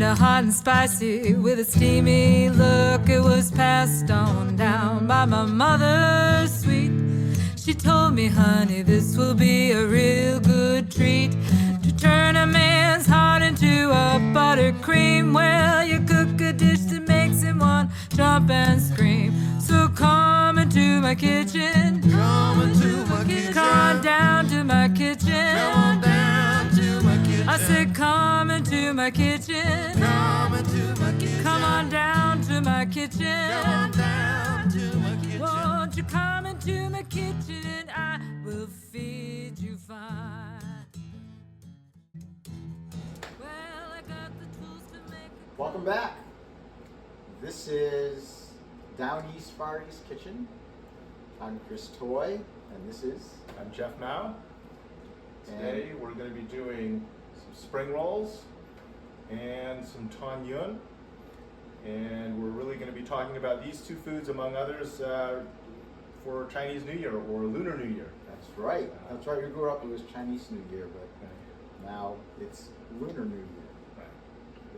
tender, hot and spicy, with a steamy look. It was passed on down by my mother, sweet. She told me, honey, this will be a real good treat, to turn a man's heart into a buttercream. Well, you cook a dish that makes him want jump and scream. So come into my kitchen, Come into my kitchen. come on down to my kitchen. Come on down to my kitchen. I said, come into my kitchen. Come into my kitchen. Come on down to my kitchen. Come on down to my kitchen. Won't you come into my kitchen and I will feed you fine. Well, I got the tools to make it. Welcome back. This is Down East Far East Kitchen. I'm Chris Toy, and this is I'm Jeff Mao. Today we're going to be doing some spring rolls and some Tang Yuan. And we're really going to be talking about these two foods, among others, for Chinese New Year or Lunar New Year. That's right. That's right. We grew up, it was Chinese New Year, but now it's Lunar New Year,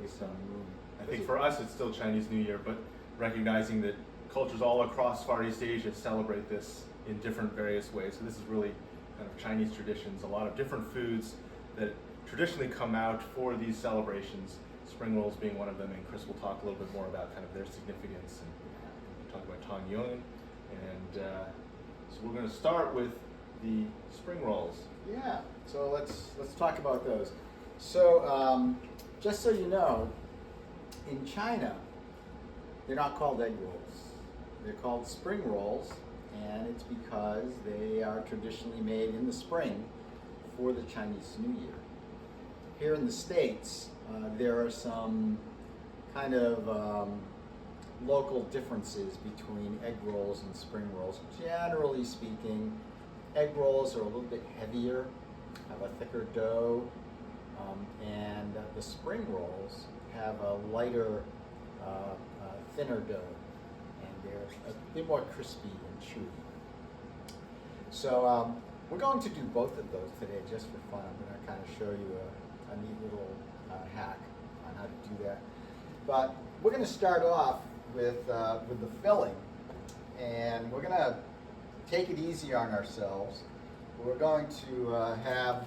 based on the moon. I think for us it's still Chinese New Year, but recognizing that cultures all across Far East Asia celebrate this in different various ways. So this is really kind of Chinese traditions, a lot of different foods that traditionally come out for these celebrations, spring rolls being one of them, and Chris will talk a little bit more about kind of their significance and talk about Tang Yuan. And so we're going to start with the spring rolls. Yeah. So let's talk about those. So just so you know, in China, they're not called egg rolls. They're called spring rolls, and it's because they are traditionally made in the spring for the Chinese New Year. Here in the States, there are some kind of local differences between egg rolls and spring rolls. Generally speaking, egg rolls are a little bit heavier, have a thicker dough, and the spring rolls have a lighter, thinner dough, and they're a bit more crispy and chewy. So we're going to do both of those today just for fun. I'm going to kind of show you a neat little hack on how to do that. But we're going to start off with the filling, and we're going to take it easy on ourselves. We're going to have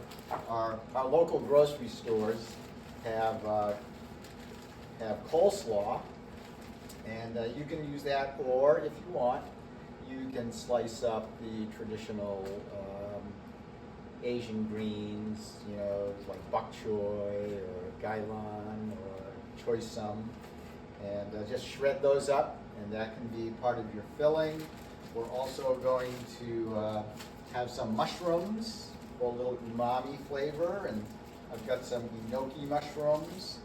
our local grocery stores have coleslaw, and you can use that, or if you want, you can slice up the traditional Asian greens, you know, like bok choy or gailan or choy sum, and just shred those up, and that can be part of your filling. We're also going to have some mushrooms for a little umami flavor, and I've got some enoki mushrooms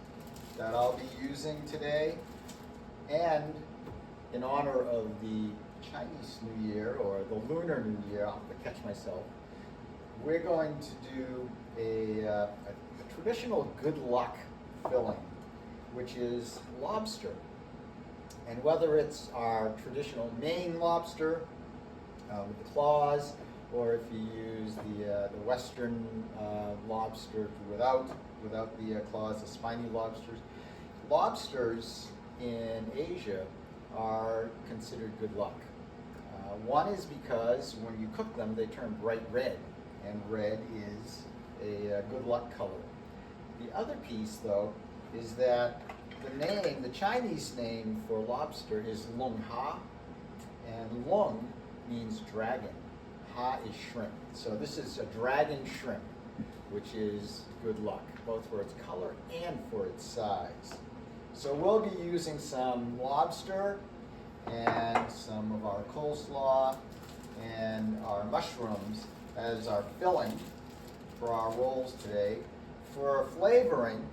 that I'll be using today. And in honor of the Chinese New Year, or the Lunar New Year, I'll have to catch myself, we're going to do a traditional good luck filling, which is lobster. And whether it's our traditional Maine lobster with the claws, or if you use the Western lobster without the claws, the spiny lobsters. Lobsters in Asia are considered good luck. One is because when you cook them, they turn bright red, and red is a good luck color. The other piece, though, is that the Chinese name for lobster is lung ha, and lung means dragon, ha is shrimp. So this is a dragon shrimp, which is good luck, both for its color and for its size. So we'll be using some lobster and some of our coleslaw and our mushrooms as our filling for our rolls today. For flavoring,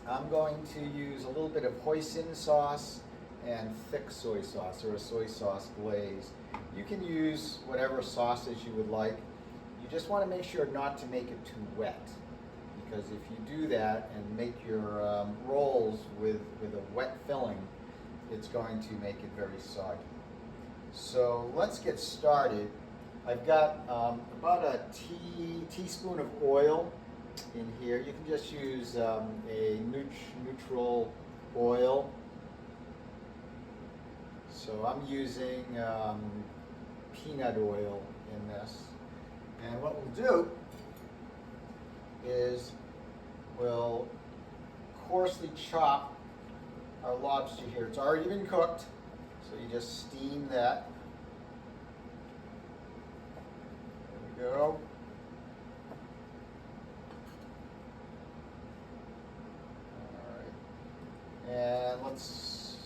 I'm going to use a little bit of hoisin sauce and thick soy sauce, or a soy sauce glaze. You can use whatever sauces you would like. You just want to make sure not to make it too wet, because if you do that and make your rolls with a wet filling, it's going to make it very soggy. So let's get started. I've got about a teaspoon of oil in here. You can just use a neutral oil. So I'm using peanut oil in this. And what we'll do is we'll coarsely chop our lobster here. It's already been cooked, so you just steam that. There we go. All right. And let's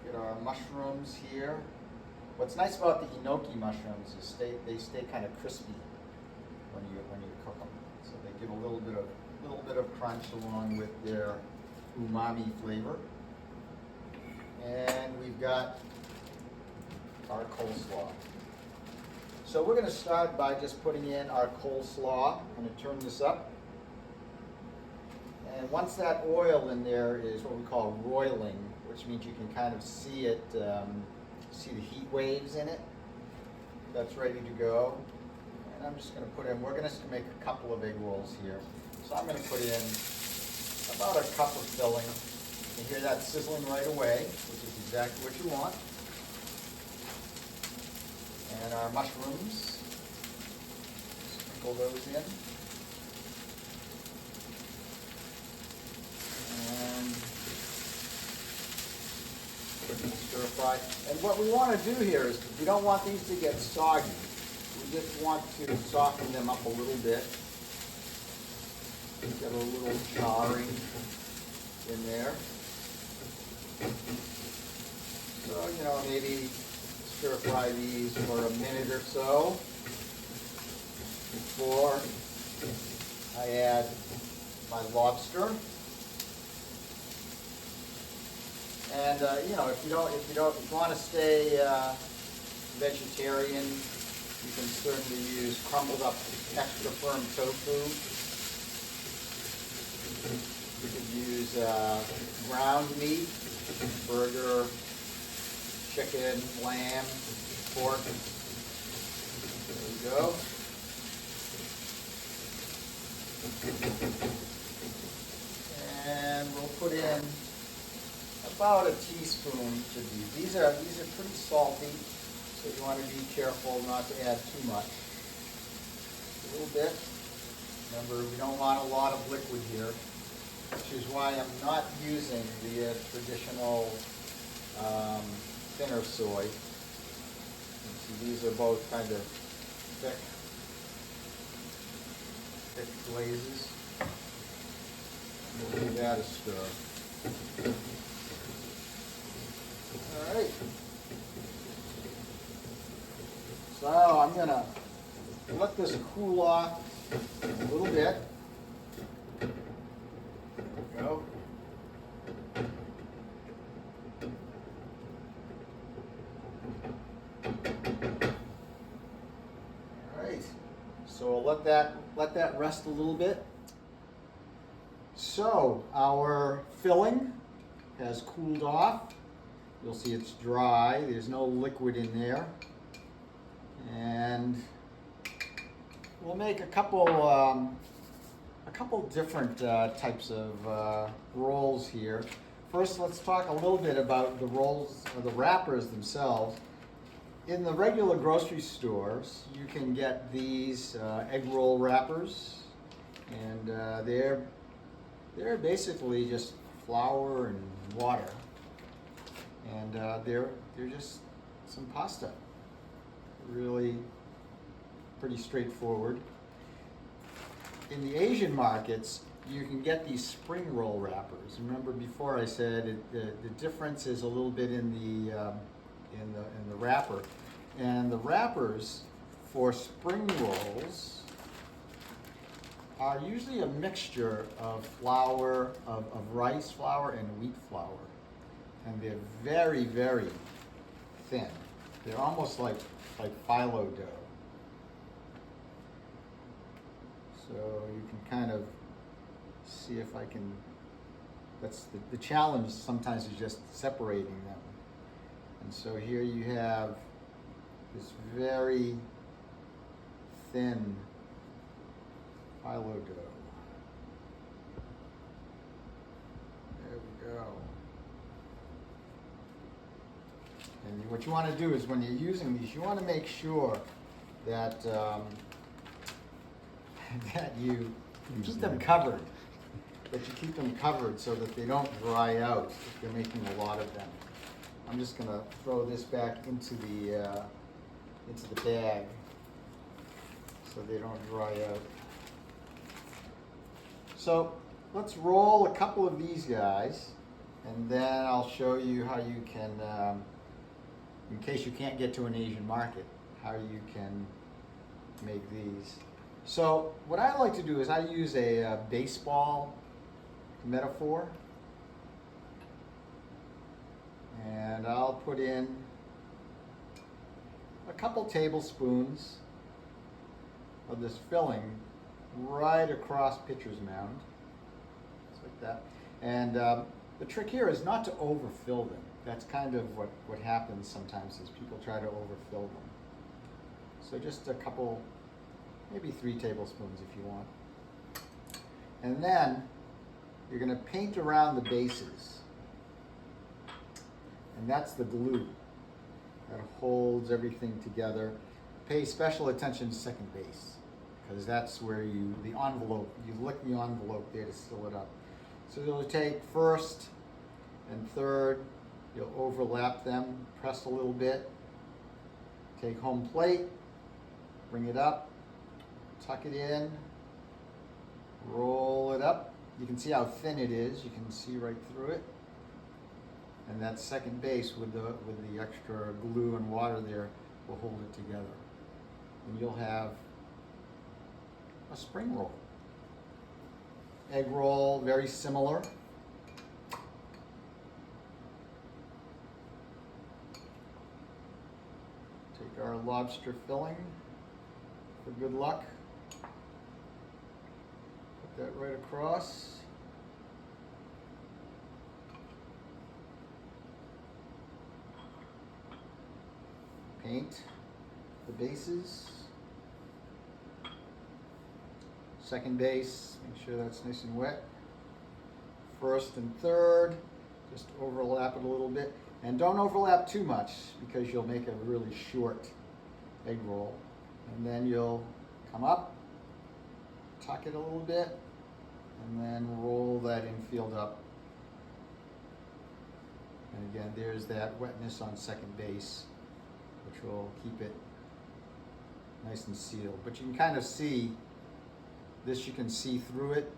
get our mushrooms here. What's nice about the enoki mushrooms is they stay kind of crispy when you cook them. So they give a little bit of crunch along with their umami flavor. And we've got our coleslaw. So we're going to start by just putting in our coleslaw. I'm going to turn this up. And once that oil in there is what we call roiling, which means you can kind of see it, see the heat waves in it, that's ready to go. And I'm just going to put in, we're going to make a couple of egg rolls here. So I'm going to put in about a cup of filling. You can hear that sizzling right away, which is exactly what you want. And our mushrooms, sprinkle those in. And stir fry. And what we want to do here is we don't want these to get soggy. We just want to soften them up a little bit. Get a little charring in there. So, you know, maybe stir fry these for a minute or so before I add my lobster. And you know, if you want to stay vegetarian, you can certainly use crumbled up extra firm tofu. You could use ground meat, burger, chicken, lamb, pork. There we go. And we'll put in about a teaspoon each of these. These are pretty salty, so you want to be careful not to add too much. A little bit. Remember, we don't want a lot of liquid here, which is why I'm not using the traditional thinner soy. You see, these are both kind of thick glazes. We'll give that a stir. All right. So I'm going to let this cool off a little bit. There we go. All right. So we'll let that rest a little bit. So our filling has cooled off. You'll see it's dry. There's no liquid in there. And we'll make a couple different types of rolls here. First, let's talk a little bit about the rolls, or the wrappers themselves. In the regular grocery stores, you can get these egg roll wrappers, and they're basically just flour and water, and they're just some pasta. Really pretty straightforward. In the Asian markets, you can get these spring roll wrappers. Remember before I said the difference is a little bit in the wrapper, and the wrappers for spring rolls are usually a mixture of flour, of rice flour and wheat flour, and they're very, very thin. They're almost like phyllo dough. So you can kind of see if I can, that's the challenge sometimes is just separating them. And so here you have this very thin phyllo dough. There we go. And what you want to do is when you're using these, you want to make sure that that you keep them covered. That you keep them covered so that they don't dry out if you're making a lot of them. I'm just going to throw this back into the bag so they don't dry out. So let's roll a couple of these guys, and then I'll show you how you can, in case you can't get to an Asian market, how you can make these. So what I like to do is I use a baseball metaphor, and I'll put in a couple tablespoons of this filling right across pitcher's mound, just like that. And the trick here is not to overfill them. That's kind of what happens sometimes is people try to overfill them. So just a couple, maybe 3 tablespoons if you want. And then you're going to paint around the bases. And that's the glue that holds everything together. Pay special attention to second base, because that's where you lick the envelope there to seal it up. So you'll take first and third, you'll overlap them, press a little bit, take home plate, bring it up, tuck it in, roll it up. You can see how thin it is. You can see right through it. And that second base with the extra glue and water there will hold it together. And you'll have a spring roll. Egg roll, very similar. Take our lobster filling for good luck. Put that right across. Paint the bases. Second base, make sure that's nice and wet. First and third, just overlap it a little bit. And don't overlap too much because you'll make a really short egg roll. And then you'll come up, tuck it a little bit, and then roll that infield up. And again, there's that wetness on second base, which will keep it nice and sealed. But you can kind of see, this you can see through it.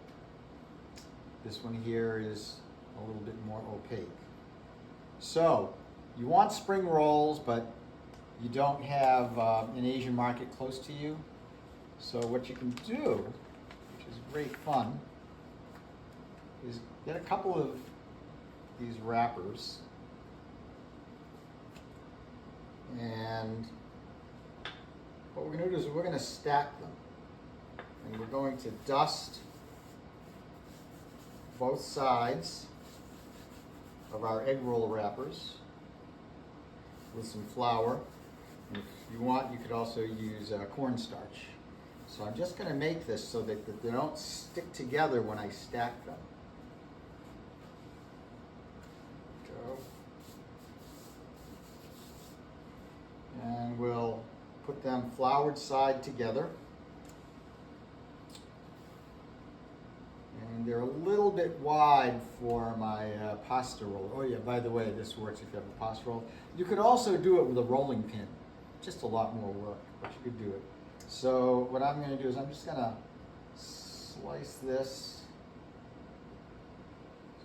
This one here is a little bit more opaque. So you want spring rolls, but you don't have an Asian market close to you. So what you can do, which is great fun, is get a couple of these wrappers, and what we're going to do is we're going to stack them, and we're going to dust both sides of our egg roll wrappers with some flour. And if you want, you could also use cornstarch. So I'm just going to make this so that they don't stick together when I stack them. Go. And we'll put them floured side together. And they're a little bit wide for my pasta roll. Oh yeah, by the way, this works if you have a pasta roll. You could also do it with a rolling pin. Just a lot more work, but you could do it. So what I'm going to do is I'm just going to slice this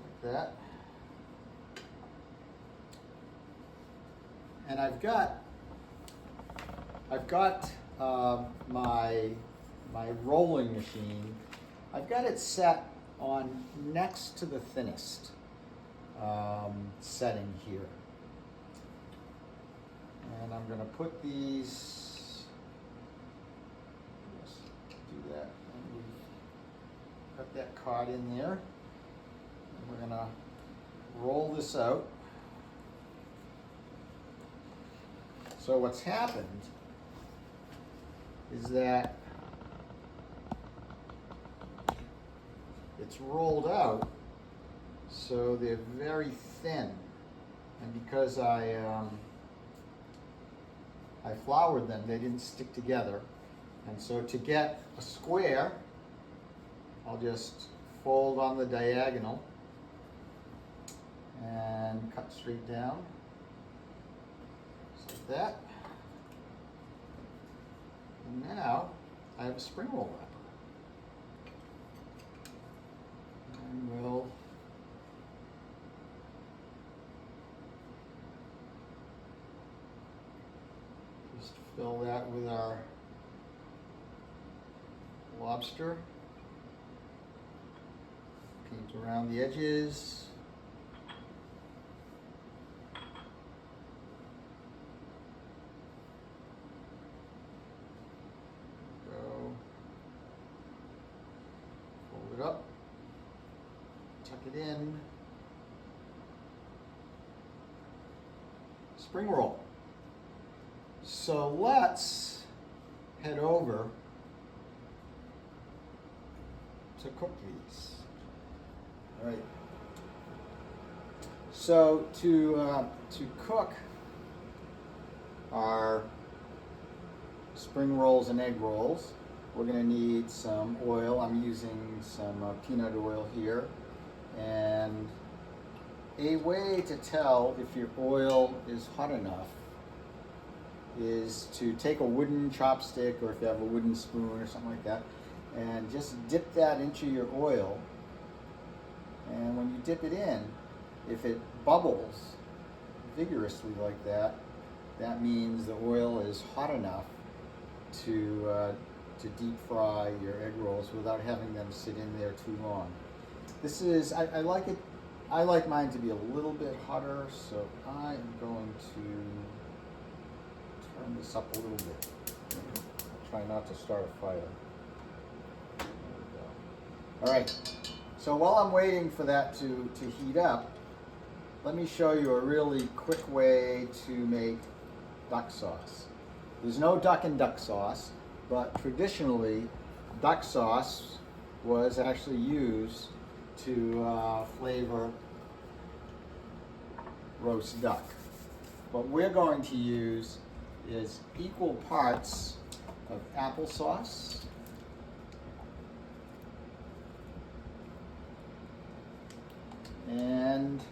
like that. And I've got my rolling machine. I've got it set on next to the thinnest setting here. And I'm going to put these, just do that, and we've got that caught in there. And we're going to roll this out. So what's happened is that it's rolled out so they're very thin. And because I floured them, they didn't stick together. And so to get a square, I'll just fold on the diagonal and cut straight down, just like that. And now I have a spring roll wrapper. And we'll just fill that with our lobster. Paint around the edges. Fold it up, tuck it in. Spring roll. So let's head over to cook these. All right. So to cook our spring rolls and egg rolls, we're going to need some oil. I'm using some peanut oil here. And a way to tell if your oil is hot enough is to take a wooden chopstick, or if you have a wooden spoon or something like that, and just dip that into your oil. And when you dip it in, if it bubbles vigorously like that, that means the oil is hot enough to deep fry your egg rolls without having them sit in there too long. This is, I like it, I like mine to be a little bit hotter, so I am going to turn this up a little bit. Try not to start a fire. There we go. All right, so while I'm waiting for that to heat up, let me show you a really quick way to make duck sauce. There's no duck in duck sauce, but traditionally duck sauce was actually used to flavor roast duck. What we're going to use is equal parts of applesauce, and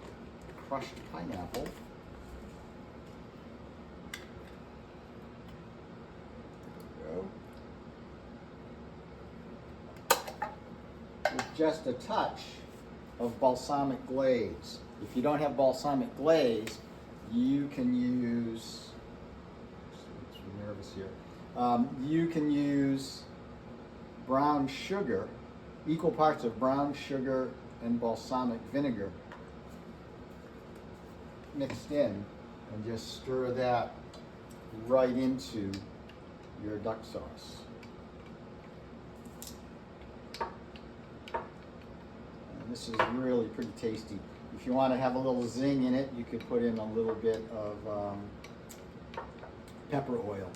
crushed pineapple. There we go. With just a touch of balsamic glaze. If you don't have balsamic glaze, you can use, I'm nervous here, you can use brown sugar, equal parts of brown sugar and balsamic vinegar mixed in, and just stir that right into your duck sauce. And this is really pretty tasty. If you want to have a little zing in it, you could put in a little bit of pepper oil.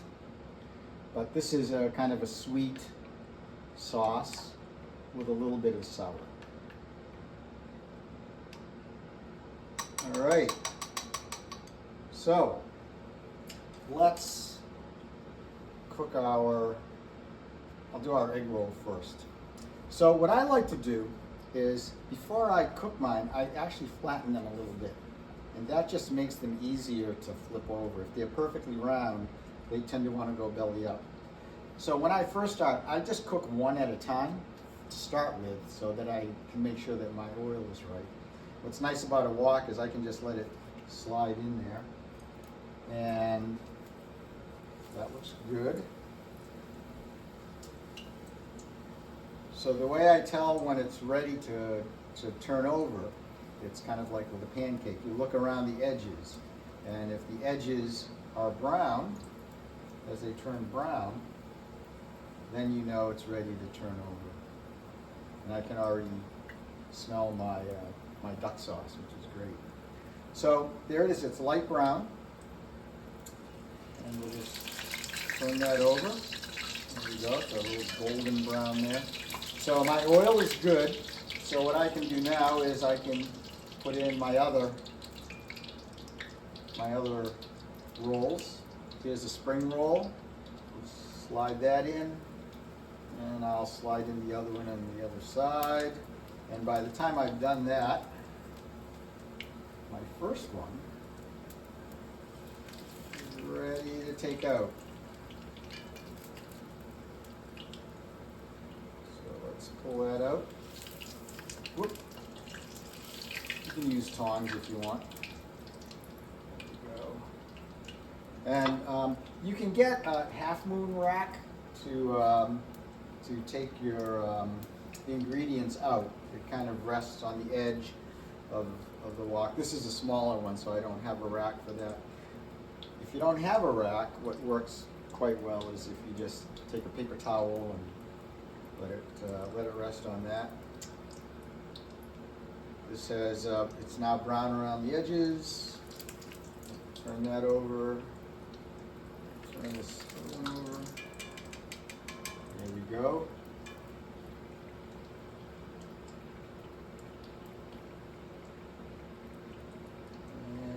But this is a kind of a sweet sauce with a little bit of sour. All right. So let's cook I'll do our egg roll first. So what I like to do is, before I cook mine, I actually flatten them a little bit. And that just makes them easier to flip over. If they're perfectly round, they tend to want to go belly up. So when I first start, I just cook one at a time to start with, so that I can make sure that my oil is right. What's nice about a wok is I can just let it slide in there. And that looks good. So the way I tell when it's ready to turn over, it's kind of like with a pancake. You look around the edges, and if the edges are brown, as they turn brown, then you know it's ready to turn over. And I can already smell my my duck sauce, which is great. So there it is, it's light brown. And we'll just turn that over. There we go, it's a little golden brown there. So my oil is good, So what I can do now is I can put in my other rolls. Here's a spring roll. Slide that in, and I'll slide in the other one on the other side. And by the time I've done that, my first one is ready to take out. So let's pull that out. Whoop. You can use tongs if you want. There we go. And you can get a half moon rack to take your ingredients out. It kind of rests on the edge of the wok. This is a smaller one, so I don't have a rack for that. If you don't have a rack, what works quite well is if you just take a paper towel and let it rest on that. This has it's now brown around the edges. Turn that over. Turn this one over. There we go.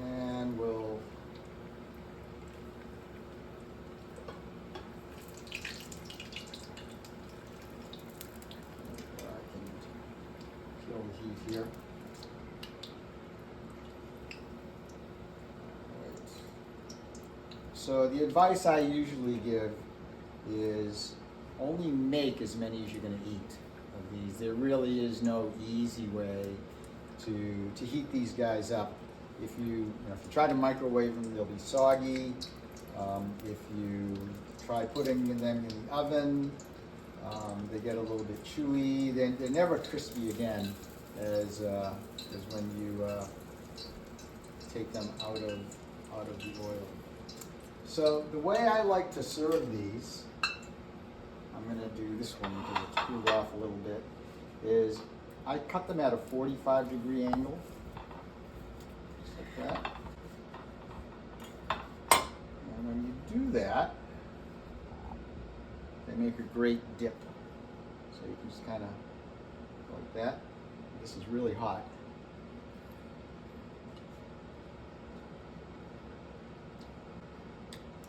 And we'll I can kill the heat here. So the advice I usually give is only make as many as you're going to eat of these. There really is no easy way to heat these guys up. If you try to microwave them, they'll be soggy. If you try putting them in the oven, they get a little bit chewy. They're never crispy again as when you take them out of the oil. So the way I like to serve these, I'm going to do this one because it's cooled off a little bit, is I cut them at a 45-degree angle, just like that. And when you do that, they make a great dip. So you can just kind of like that. This is really hot.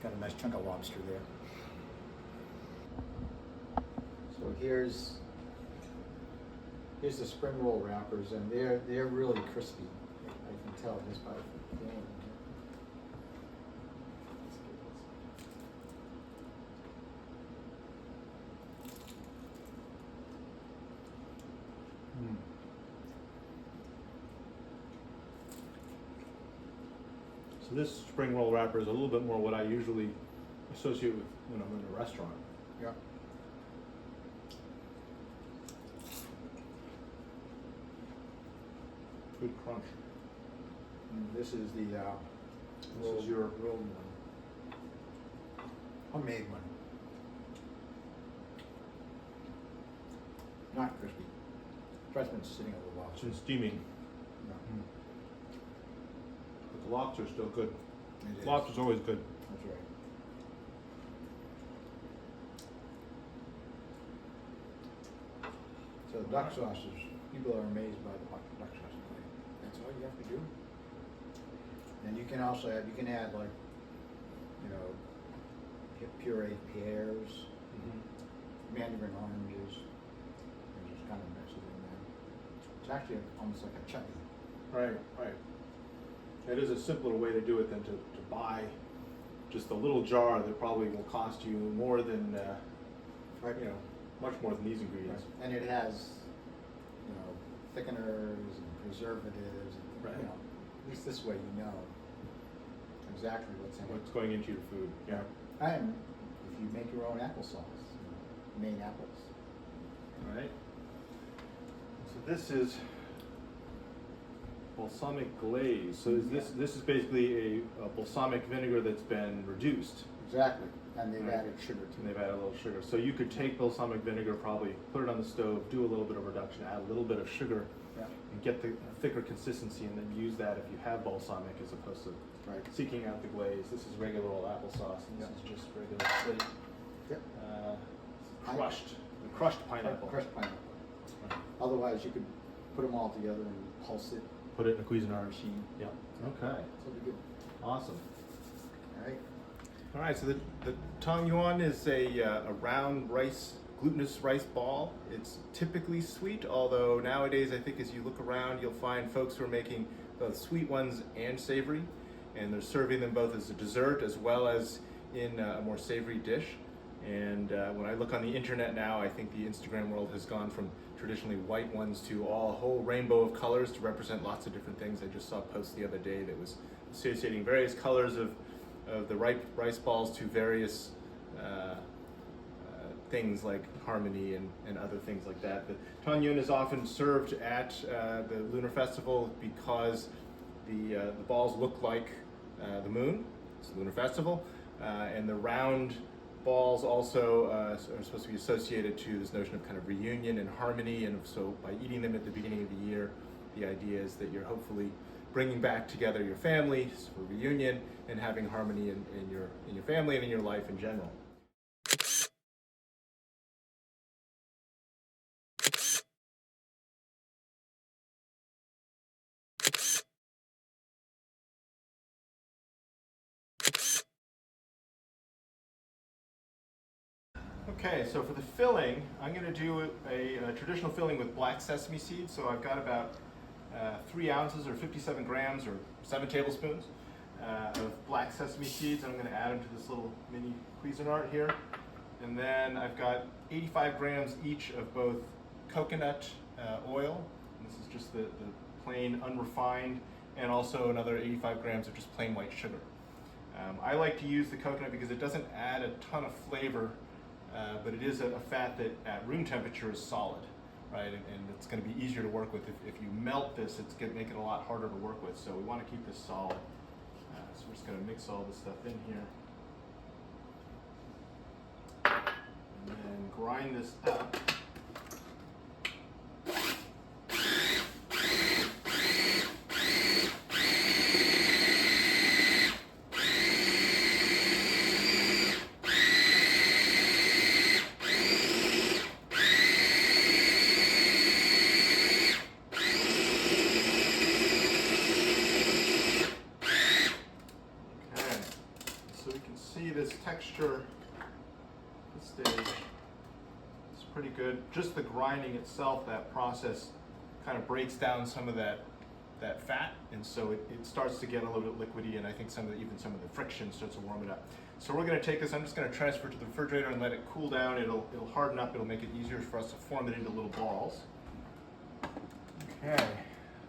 Got a nice chunk of lobster there. So here's the spring roll wrappers, and they're really crispy. I can tell just by feeling them. So this spring roll wrapper is a little bit more what I usually associate with when I'm in a restaurant. Yep. Good crunch. And this is the This is your rolled one, homemade one. Not crispy. Trust me, it's sitting a little while. It's been steaming, No, but the lobster's still good. it is. Lobster's always good. That's right. So the duck sauces, people are amazed by the duck sauce. That's all you have to do. And you can also add, like, pureed pears, mandarin oranges, and just kind of mix it in there. It's actually almost like a chutney. Right, right. It is a simpler way to do it than to buy just a little jar that probably will cost you more than, Right. much more than these ingredients. And it has, thickeners and preservatives, and, Right. at least this way you know exactly what's in What's it. going into your food, yeah. And if you make your own applesauce, Maine apples. All right. So this is balsamic glaze. So is this is basically a balsamic vinegar that's been reduced, Exactly, and they've Right. added sugar to and it. they've added a little sugar. So you could take balsamic vinegar, probably put it on the stove, do a little bit of reduction, add a little bit of sugar, Yeah, and get the thicker consistency, and then use that if you have balsamic as opposed to right. seeking out the glaze. This is regular old applesauce, and this Yeah. is just regular slate, Yep. crushed pineapple. Crushed pineapple. Right. Otherwise, you could put them all together and pulse it. Put it in a Cuisinart machine. Yep. Okay. So it'll be good. Awesome. All right. All right. So the Tang Yuan is a round rice, glutinous rice ball. It's typically sweet, although nowadays I think as you look around, you'll find folks who are making both sweet ones and savory, and they're serving them both as a dessert as well as in a more savory dish. And when I look on the internet now, I think the Instagram world has gone from traditionally white ones to a whole rainbow of colors to represent lots of different things. I just saw a post the other day that was associating various colors of the rice balls to various things like harmony and other things like that. The Tang Yuan is often served at the Lunar Festival because the balls look like the moon. It's the Lunar Festival, and the round balls also are supposed to be associated to this notion of kind of reunion and harmony, and so by eating them at the beginning of the year, the idea is that you're hopefully bringing back together your family for reunion and having harmony in your family and in your life in general. Okay, so for the filling, I'm going to do a traditional filling with black sesame seeds. So I've got about 3 ounces or 57 grams or 7 tablespoons of black sesame seeds. I'm going to add them to this little mini Cuisinart here. And then I've got 85 grams each of both coconut oil. And this is just the plain unrefined, and also another 85 grams of just plain white sugar. I like to use the coconut because it doesn't add a ton of flavor, but it is a fat that at room temperature is solid, right? And it's going to be easier to work with. If you melt this, it's going to make it a lot harder to work with. So we want to keep this solid. So we're just going to mix all this stuff in here. And then grind this up. This texture at this stage is pretty good. Just the grinding itself, that process kind of breaks down some of that fat, and so it starts to get a little bit liquidy, and I think even some of the friction starts to warm it up. So we're going to take this, I'm just going to transfer it to the refrigerator and let it cool down. It'll harden up, it'll make it easier for us to form it into little balls. Okay,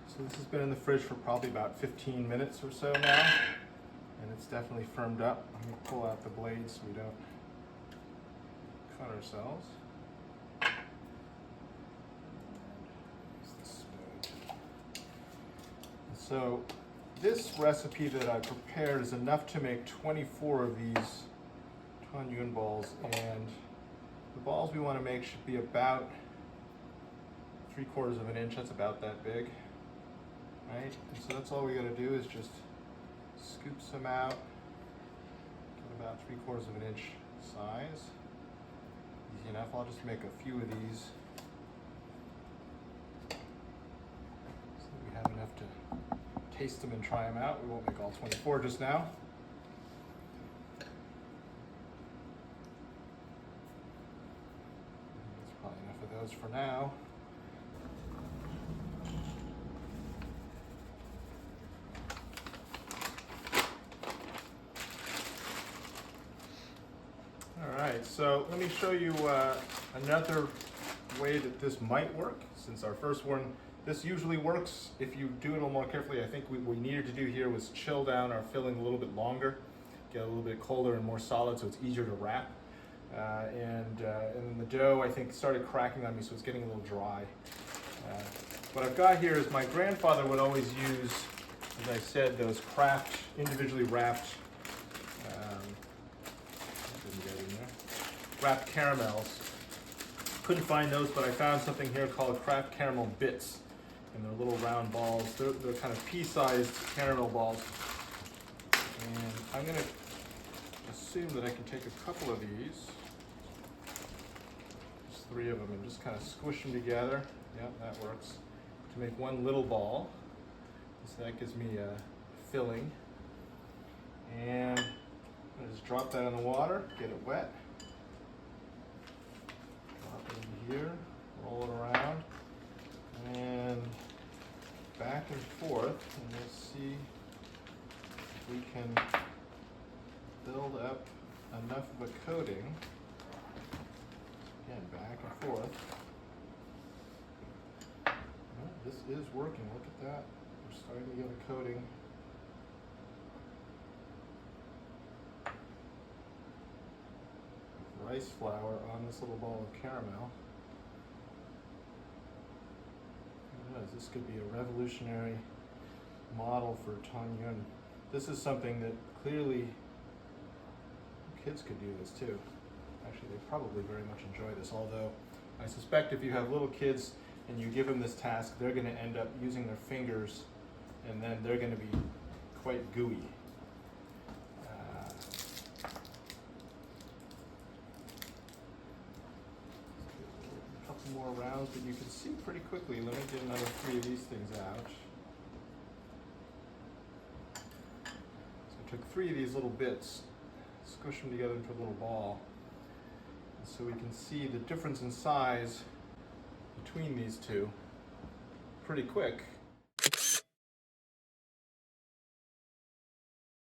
so this has been in the fridge for probably about 15 minutes or so now. And it's definitely firmed up. I'm going to pull out the blade so we don't cut ourselves. And so this recipe that I prepared is enough to make 24 of these Tang Yuan balls, and the balls we want to make should be about 3/4 of an inch. That's about that big, right? And so that's all we got to do is just scoop some out, get about 3/4 of an inch size. Easy enough. I'll just make a few of these so that we have enough to taste them and try them out. We won't make all 24 just now. That's probably enough of those for now. So let me show you another way that this might work. Since our first one, this usually works if you do it a little more carefully. I think what we needed to do here was chill down our filling a little bit longer, get a little bit colder and more solid so it's easier to wrap. And then the dough, I think, started cracking on me, so it's getting a little dry. What I've got here is my grandfather would always use, as I said, those individually wrapped caramels. Couldn't find those, but I found something here called Kraft Caramel Bits, and they're little round balls. They're kind of pea-sized caramel balls. And I'm going to assume that I can take a couple of these, just 3 of them, and just kind of squish them together. Yep, that works. to make one little ball. So that gives me a filling. And I just drop that in the water, get it wet. Drop it in here, roll it around, and back and forth, and we'll see if we can build up enough of a coating. Again, back and forth. Well, this is working, look at that. We're starting to get a coating. Of rice flour on this little ball of caramel. Who knows, this could be a revolutionary model for Tang Yuan. This is something that clearly kids could do this too. Actually, they probably very much enjoy this, although I suspect if you have little kids and you give them this task, they're going to end up using their fingers, and then they're going to be quite gooey. A couple more rounds, but you can see pretty quickly. Let me get another 3 of these things out. So I took 3 of these little bits, squish them together into a little ball. And so we can see the difference in size between these two pretty quick.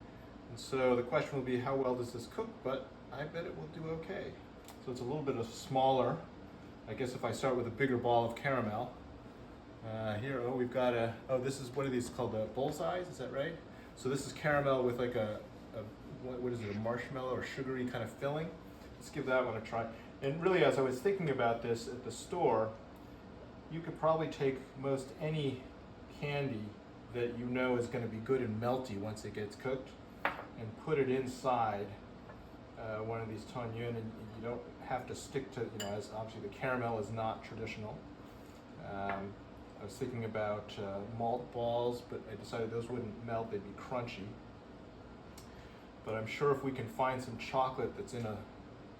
And so the question will be, how well does this cook? But I bet it will do okay. So it's a little bit of smaller. I guess if I start with a bigger ball of caramel, here, we've got this is, what are these called, bullseyes, is that right? So this is caramel with like what is it, a marshmallow or sugary kind of filling. Let's give that one a try. And really, as I was thinking about this at the store, you could probably take most any candy that you know is going to be good and melty once it gets cooked and put it inside one of these Tang Yuan, and you don't have to stick to, as obviously the caramel is not traditional. I was thinking about malt balls, but I decided those wouldn't melt, they'd be crunchy. But I'm sure if we can find some chocolate that's in a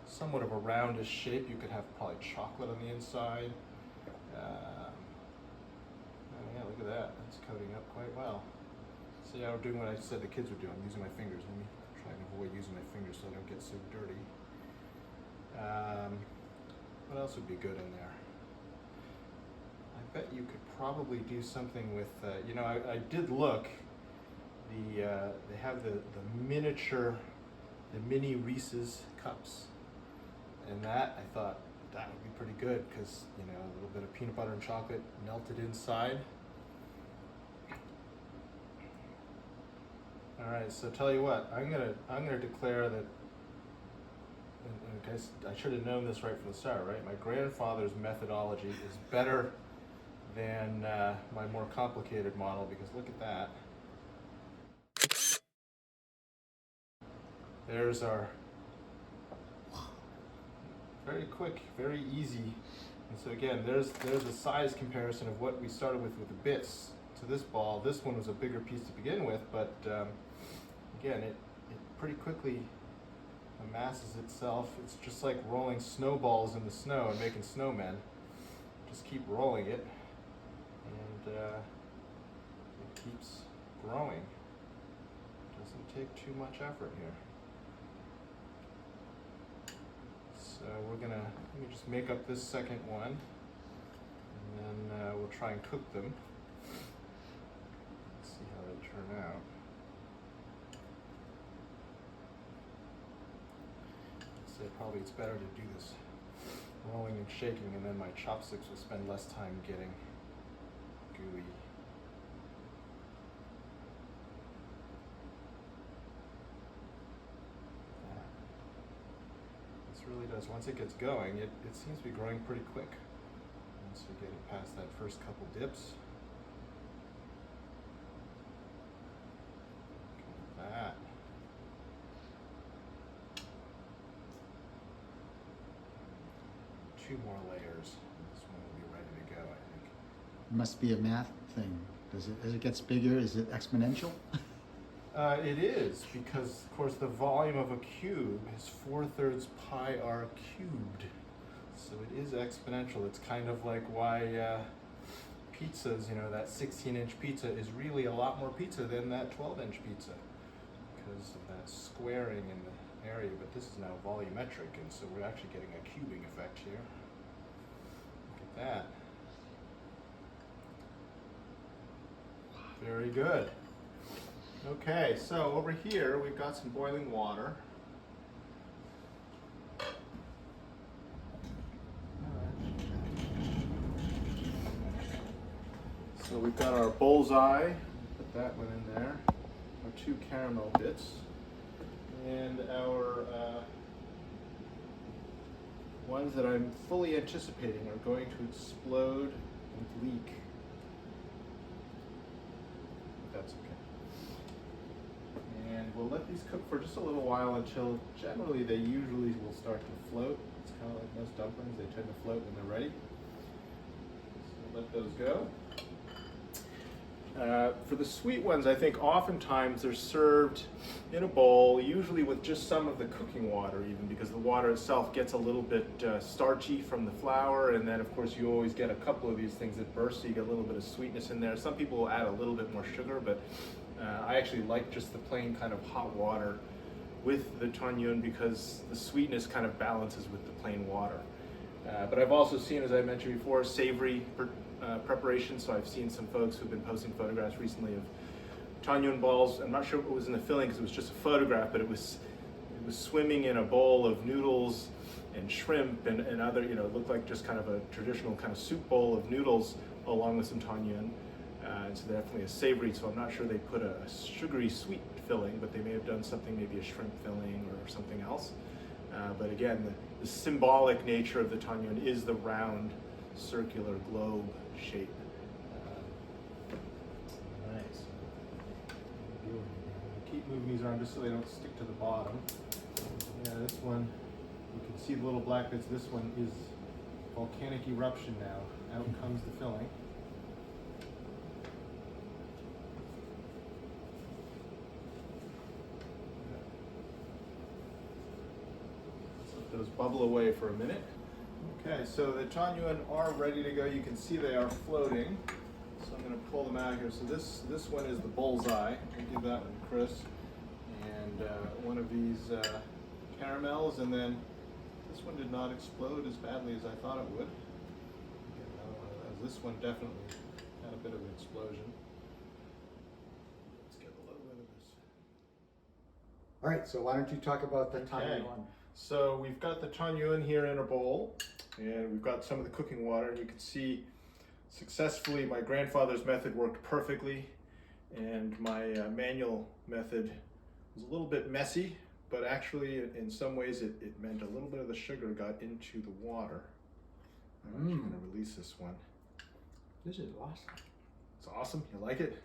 somewhat of a roundish shape, you could have probably chocolate on the inside. Oh yeah, look at that. That's coating up quite well. See, I'm doing what I said the kids would do. I'm using my fingers. Let me try and avoid using my fingers so I don't get so dirty. What else would be good in there? I bet you could probably do something with, I did look. They have the miniature, the mini Reese's cups, and that I thought that would be pretty good because a little bit of peanut butter and chocolate melted inside. All right, so tell you what, I'm gonna declare that. And guys, I should have known this right from the start, right? My grandfather's methodology is better than my more complicated model, because look at that. There's our very quick, very easy. And so again, there's a size comparison of what we started with the bits to this ball. This one was a bigger piece to begin with, but again, it pretty quickly amasses itself. It's just like rolling snowballs in the snow and making snowmen. Just keep rolling it, and it keeps growing. Doesn't take too much effort here. So let me just make up this second one, and then we'll try and cook them. Let's see how they turn out. So probably it's better to do this rolling and shaking, and then my chopsticks will spend less time getting gooey. Really does. Once it gets going, it seems to be growing pretty quick. Once you get it past that first couple dips. Look at that. Two more layers. This one will be ready to go, I think. It must be a math thing. As it gets bigger, is it exponential? It is, because of course the volume of a cube is 4/3 pi r cubed. So it is exponential. It's kind of like why pizzas, you know, that 16-inch pizza is really a lot more pizza than that 12-inch pizza because of that squaring in the area, but this is now volumetric, and so we're actually getting a cubing effect here. Look at that. Very good. Okay, so over here we've got some boiling water. So we've got our bullseye, put that one in there, our 2 caramel bits, and our ones that I'm fully anticipating are going to explode and leak. That's okay. And we'll let these cook for just a little while until generally they usually will start to float. It's kind of like most dumplings, they tend to float when they're ready. So let those go. For the sweet ones, I think oftentimes they're served in a bowl, usually with just some of the cooking water even, because the water itself gets a little bit starchy from the flour, and then of course you always get a couple of these things that burst, so you get a little bit of sweetness in there. Some people will add a little bit more sugar, but I actually like just the plain kind of hot water with the Tang Yuan because the sweetness kind of balances with the plain water. But I've also seen, as I mentioned before, savory preparation. So I've seen some folks who've been posting photographs recently of Tang Yuan balls. I'm not sure what was in the filling because it was just a photograph, but it was swimming in a bowl of noodles and shrimp and other, you know, it looked like just kind of a traditional kind of soup bowl of noodles along with some Tang Yuan. And so definitely a savory, so I'm not sure they put a sugary sweet filling, but they may have done something, maybe a shrimp filling or something else. But again, the symbolic nature of the Tang Yuan is the round, circular globe shape. Nice. Keep moving these around just so they don't stick to the bottom. Yeah, this one, you can see the little black bits. This one is volcanic eruption now. Out comes the filling. Those bubble away for a minute. Okay, so the Tang Yuan are ready to go. You can see they are floating. So I'm going to pull them out here. So this one is the bullseye. I'll give that one to Chris. And one of these caramels, and then this one did not explode as badly as I thought it would. Get another one of those. This one definitely had a bit of an explosion. Let's get a little bit of this. All right, so why don't you talk about the Tang Okay. Yuan? So we've got the Tang Yuan here in a bowl, and we've got some of the cooking water, and you can see successfully my grandfather's method worked perfectly, and my manual method was a little bit messy, but actually in some ways it meant a little bit of the sugar got into the water. I'm actually going to release this one. This is awesome. It's awesome. You like it?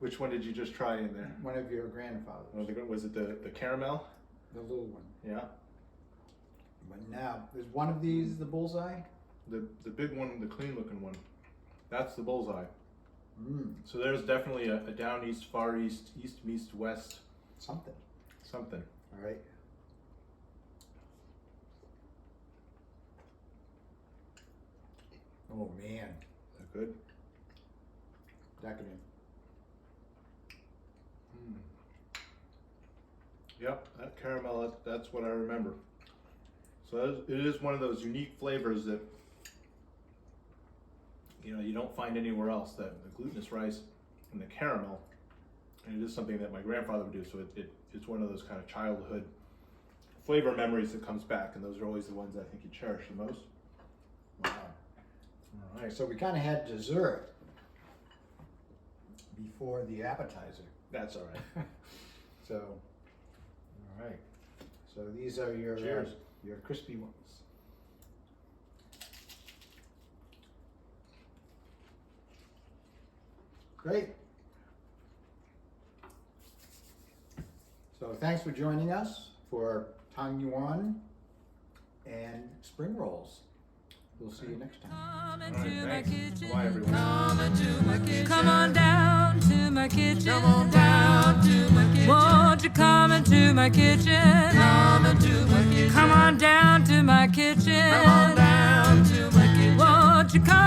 Which one did you just try in there? One of your grandfathers. Was it the caramel? The little one. Yeah. But now, is one of these the bullseye? The big one, the clean looking one. That's the bullseye. Mm. So there's definitely a down east, far east, east, west. Something. Something. All right. Oh man. Is that good? Decadent. Yep, that caramel, that's what I remember. So it is one of those unique flavors that you don't find anywhere else, that the glutinous rice and the caramel. And it is something that my grandfather would do, so it's one of those kind of childhood flavor memories that comes back, and those are always the ones I think you cherish the most. Wow. All right, so we kind of had dessert before the appetizer. That's all right. So, all right. So these are your Cheers. Your crispy ones. Great. So thanks for joining us for Tang Yuan and spring rolls. We'll see you next time. Come All right, into my thanks. kitchen. Bye, everyone. Come into my kitchen. Come on down to my kitchen. Come on down to my kitchen. Won't you come into my kitchen? Come into my kitchen. Come on down to my kitchen. Come on down to my kitchen. Won't you come